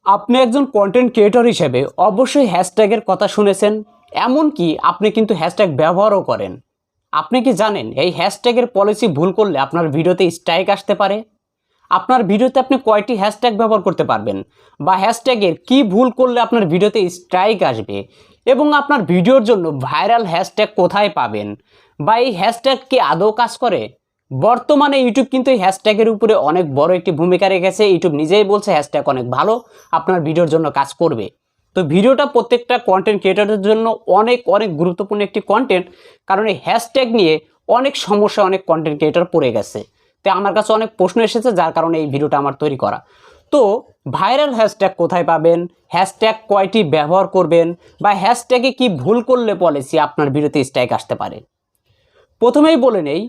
আপনি একজন content creator হিসেবে অবশ্যই হ্যাশট্যাগের কথা শুনেছেন, এমনকি আপনি কিন্তু হ্যাশট্যাগ ব্যবহারও করেন। আপনি কি জানেন এই হ্যাশট্যাগের পলিসি ভুল করলে আপনার ভিডিওতে স্ট্রাইক আসতে পারে? আপনার ভিডিওতে আপনি কয়টি হ্যাশট্যাগ ব্যবহার করতে পারবেন, বা হ্যাশট্যাগের কি ভুল করলে আপনার ভিডিওতে স্ট্রাইক আসবে, এবং আপনার ভিডিওর জন্য ভাইরাল হ্যাশট্যাগ কোথায় পাবেন, বা এই হ্যাশট্যাগ কি আদৌ কাজ করে? বর্তমানে ইউটিউব কিন্তু এই হ্যাশট্যাগের উপরে অনেক বড় একটি ভূমিকা রেখেছে। ইউটিউব নিজেই বলছে হ্যাশট্যাগ অনেক ভালো, আপনার ভিডিওর জন্য কাজ করবে। তো ভিডিওটা প্রত্যেকটা কন্টেন্ট ক্রিয়েটরের জন্য অনেক অনেক গুরুত্বপূর্ণ একটি কন্টেন্ট, কারণ এই হ্যাশট্যাগ নিয়ে অনেক সমস্যা অনেক কন্টেন্ট ক্রিয়েটর পড়ে গেছে। তো আমার কাছে অনেক প্রশ্ন এসেছে, যার কারণে এই ভিডিওটা আমার তৈরি করা। তো ভাইরাল হ্যাশট্যাগ কোথায় পাবেন, হ্যাশট্যাগ কয়টি ব্যবহার করবেন, বা হ্যাশট্যাগে কি ভুল করলে পলিসি আপনার ভিডিওতে স্ট্রাইক আসতে পারে। প্রথমেই বলে নেই,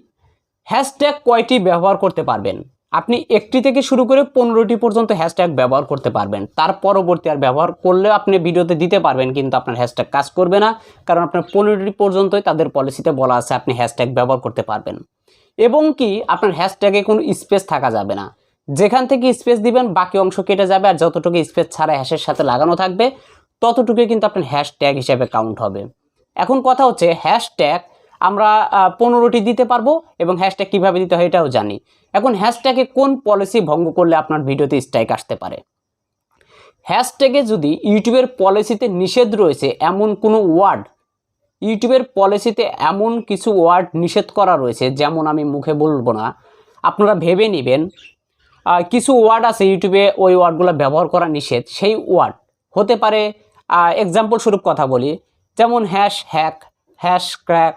হ্যাশট্যাগ কয়টি ব্যবহার করতে পারবেন। আপনি একটি থেকে শুরু করে 15টি পর্যন্ত হ্যাশট্যাগ ব্যবহার করতে পারবেন। তার পরবর্তী আর ব্যবহার করলে আপনি ভিডিওতে দিতে পারবেন, কিন্তু আপনার হ্যাশট্যাগ কাজ করবে না, কারণ আপনার 15টি পর্যন্তই তাদের পলিসিতে বলা আছে আপনি হ্যাশট্যাগ ব্যবহার করতে পারবেন। এবং কি আপনার হ্যাশট্যাগে কোনো স্পেস থাকা যাবে না। যেখান থেকে স্পেস দিবেন বাকি অংশ কেটে যাবে, আর যতটুকু স্পেস ছাড়া হ্যাশের সাথে লাগানো থাকবে ততটুকুই কিন্তু আপনার হ্যাশট্যাগ হিসেবে কাউন্ট হবে। এখন কথা হচ্ছে, হ্যাশট্যাগ আমরা 15টি দিতে পারবো, এবং হ্যাশট্যাগ কীভাবে দিতে হয় এটাও জানি। এখন হ্যাশট্যাগে কোন পলিসি ভঙ্গ করলে আপনার ভিডিওতে স্ট্রাইক আসতে পারে। হ্যাশট্যাগে যদি ইউটিউবের পলিসিতে নিষেধ রয়েছে এমন কোনো ওয়ার্ড, ইউটিউবের পলিসিতে এমন কিছু ওয়ার্ড নিষেধ করা রয়েছে, যেমন আমি মুখে বলবো না, আপনারা ভেবে নেবেন। কিছু ওয়ার্ড আছে ইউটিউবে, ওই ওয়ার্ডগুলো ব্যবহার করা নিষেধ। সেই ওয়ার্ড হতে পারে, এক্সাম্পল স্বরূপ কথা বলি, যেমন hash hack, hash crack,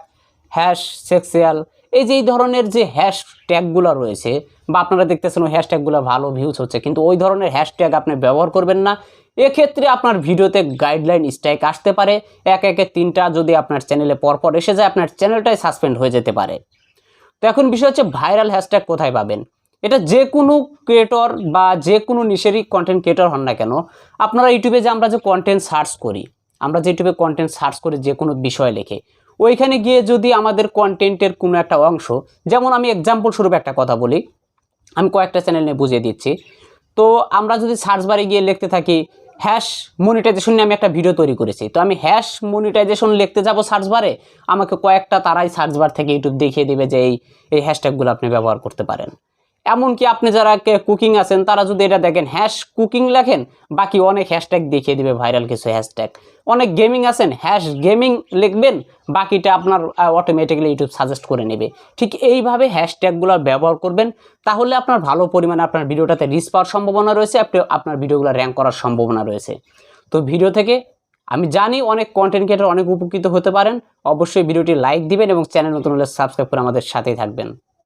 hash sexual. এই ধরনের যে হ্যাশট্যাগুলো রয়েছে, বা আপনারা দেখতেছেন ওই হ্যাশট্যাগুলো ভালো ভিউজ হচ্ছে, কিন্তু ওই ধরনের হ্যাশট্যাগ আপনি ব্যবহার করবেন না। এক্ষেত্রে আপনার ভিডিওতে গাইডলাইন স্ট্রাইক আসতে পারে। একে 3টা যদি আপনার চ্যানেলে পরপর এসে যায়, আপনার চ্যানেলটাই সাসপেন্ড হয়ে যেতে পারে। তো এখন বিষয় হচ্ছে, ভাইরাল হ্যাশট্যাগ কোথায় পাবেন। এটা যে কোনো ক্রিয়েটর বা যে কোনো নিশেরই কন্টেন্ট ক্রিয়েটর হন না কেন, আপনারা ইউটিউবে যে আমরা যে কন্টেন্ট সার্চ করি, আমরা যে ইউটিউবে কন্টেন্ট সার্চ করি যে কোনো বিষয় লিখে, ওইখানে গিয়ে যদি আমাদের কন্টেন্টের কোনো একটা অংশ, যেমন আমি এক্সাম্পল স্বরূপ একটা কথা বলি, আমি কয়েকটা চ্যানেল নিয়ে বুঝিয়ে দিচ্ছি। তো আমরা যদি সার্চ বারে গিয়ে লিখতে থাকি হ্যাশ মনিটাইজেশন নিয়ে আমি একটা ভিডিও তৈরি করেছি, তো আমি হ্যাশ মনিটাইজেশন লিখতে যাব সার্চ বারে, আমাকে কয়েকটা তারাই সার্চ বার থেকে ইউটিউব দেখিয়ে দেবে যে এই হ্যাশট্যাগুলো আপনি ব্যবহার করতে পারেন। এমনকি আপনি যারা কুকিং আছেন, তারা যদি এটা দেখেন হ্যাশ কুকিং লেখেন, বাকি অনেক হ্যাশট্যাগ দেখিয়ে দিবে ভাইরাল কিছু হ্যাশট্যাগ। অনেক গেমিং আছেন, হ্যাশ গেমিং লিখবেন, বাকিটা আপনার অটোমেটিক্যালি ইউটিউব সাজেস্ট করে নেবে। ঠিক এইভাবে হ্যাশট্যাগুলো ব্যবহার করবেন, তাহলে আপনার ভালো পরিমাণে আপনার ভিডিওটাতে রিচ পাওয়ার সম্ভাবনা রয়েছে, আপনার ভিডিওগুলো র্যাঙ্ক করার সম্ভাবনা রয়েছে। তো ভিডিও থেকে আমি জানি অনেক কন্টেন্ট ক্রিয়েটর অনেক উপকৃত হতে পারেন। অবশ্যই ভিডিওটি লাইক দিবেন এবং চ্যানেল নতুন হলে সাবস্ক্রাইব করে আমাদের সাথেই থাকবেন।